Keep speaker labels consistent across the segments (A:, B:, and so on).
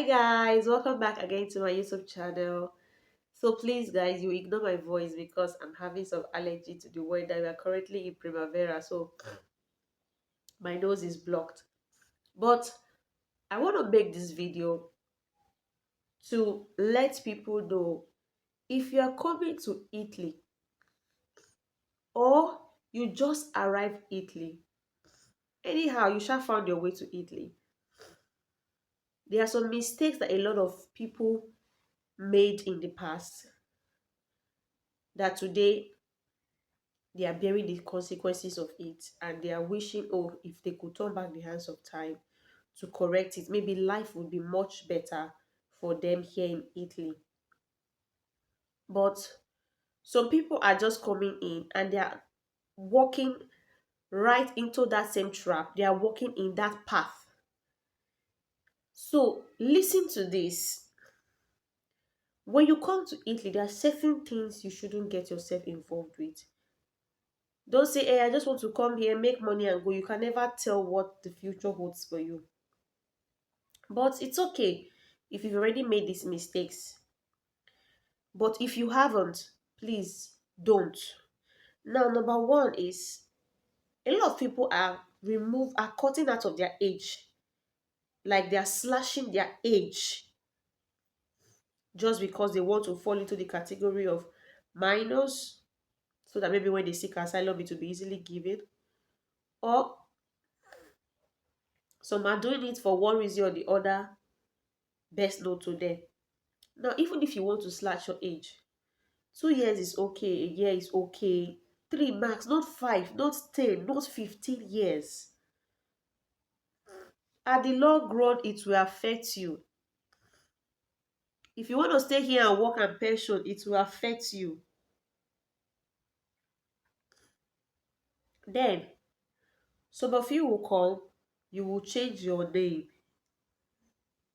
A: Hi guys, welcome back again to my YouTube channel. So please guys, you ignore my voice because I'm having some allergy to the weather. We are currently in Primavera, so my nose is blocked. But I want to make this video to let people know if you are coming to Italy or you just arrived Italy. Anyhow, you shall found your way to Italy. There are some mistakes that a lot of people made in the past that today they are bearing the consequences of it, and they are wishing, oh, if they could turn back the hands of time to correct it, maybe life would be much better for them here in Italy. But some people are just coming in and they are walking right into that same trap. They are walking in that path. So listen to this. When you come to Italy, there are certain things you shouldn't get yourself involved with. Don't say, hey, I just want to come here, make money, and go. You can never tell what the future holds for you. But it's okay if you've already made these mistakes. But if you haven't, please don't. Now, number one is a lot of people are cutting out of their age. Like they are slashing their age just because they want to fall into the category of minors, so that maybe when they seek asylum it will be easily given. Or some are doing it for one reason or the other, best known to them. Now, even if you want to slash your age, 2 years is okay, a year is okay. Three max, not five, not 10, not 15 years. At the long run, it will affect you. If you want to stay here and work and pension, it will affect you. Then, some of you will come, you will change your name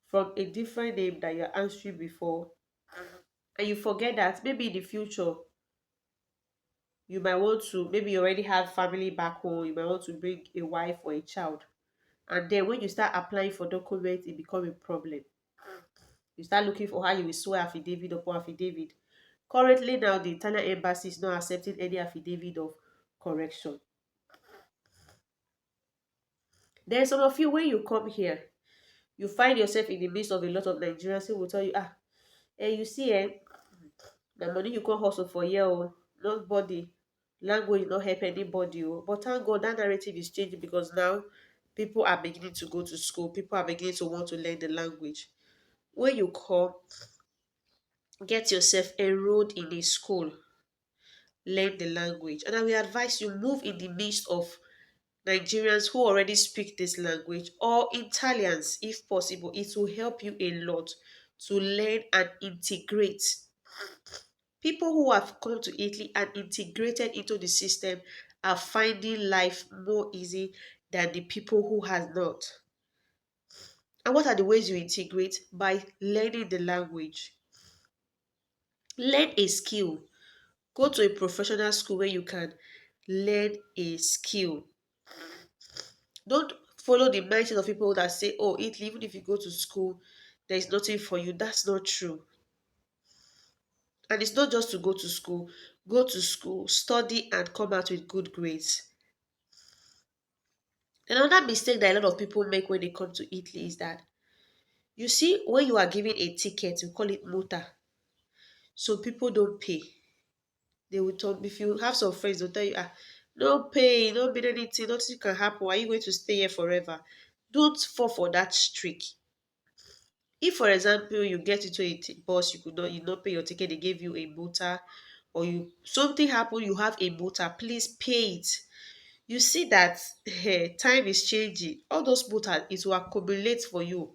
A: from a different name that you're answering before. And you forget that maybe in the future, you might want to, maybe you already have family back home, you might want to bring a wife or a child. And then when you start applying for documents, it becomes a problem. You start looking for how you will swear affidavit upon affidavit. Currently now, the Italian embassy is not accepting any affidavit of correction. Then some of you, when you come here, you find yourself in the midst of a lot of Nigerians who will tell you, you see, the money you can hustle for here, oh, nobody, language not help anybody, oh. But thank God that narrative is changing because now people are beginning to go to school. People are beginning to want to learn the language. When you come, get yourself enrolled in a school, learn the language. And I will advise you move in the midst of Nigerians who already speak this language or Italians if possible. It will help you a lot to learn and integrate. People who have come to Italy and integrated into the system are finding life more easy than the people who has not. And what are the ways you integrate? By learning the language. Learn a skill. Go to a professional school where you can learn a skill. Don't follow the mindset of people that say, oh, Italy, even if you go to school, there is nothing for you. That's not true. And it's not just to go to school, study, and come out with good grades. Another mistake that a lot of people make when they come to Italy is that you see, when you are given a ticket, you call it mota. So people don't pay. They will tell, if you have some friends, they'll tell you, no pay, no mean anything, nothing can happen. Are you going to stay here forever? Don't fall for that trick. If, for example, you get into a bus, you not pay your ticket, they gave you a motor, or you something happened, you have a motor, please pay it. You see that time is changing. All those motors, it will accumulate for you.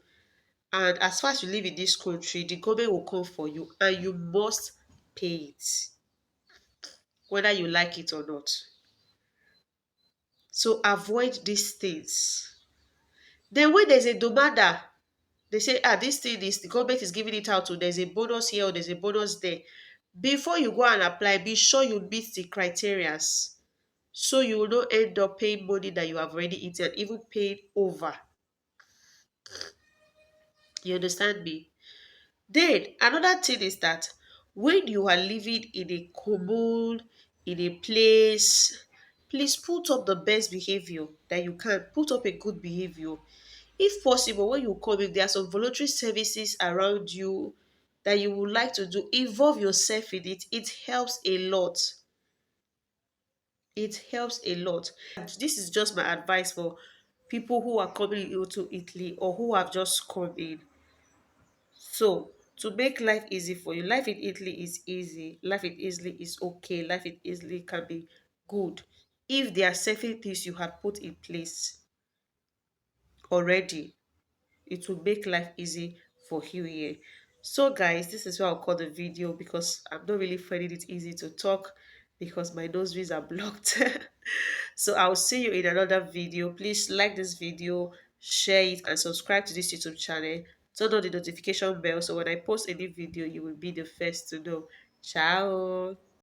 A: And as far as you live in this country, the government will come for you, and you must pay it, whether you like it or not. So avoid these things. Then when there's a domanda, they say, this thing is the government is giving it out to, there's a bonus here or there's a bonus there. Before you go and apply, be sure you meet the criterias. So you will not end up paying money that you have already eaten, even paid over. You understand me? Then another thing is that when you are living in a commune, in a place, please put up the best behavior that you can. Put up a good behavior. If possible, when you come in, there are some voluntary services around you that you would like to do. Involve yourself in it. It helps a lot. It helps a lot. And this is just my advice for people who are coming into Italy or who have just come in. So, to make life easy for you, life in Italy is easy. Life in Italy is okay. Life in Italy can be good if there are certain things you have put in place already. It will make life easy for you here. So, guys, this is why I'll call the video because I'm not really finding it easy to talk because my nostrils are blocked. So, I'll see you in another video. Please like this video, share it, and subscribe to this YouTube channel. Turn on the notification bell so when I post any video, you will be the first to know. Ciao.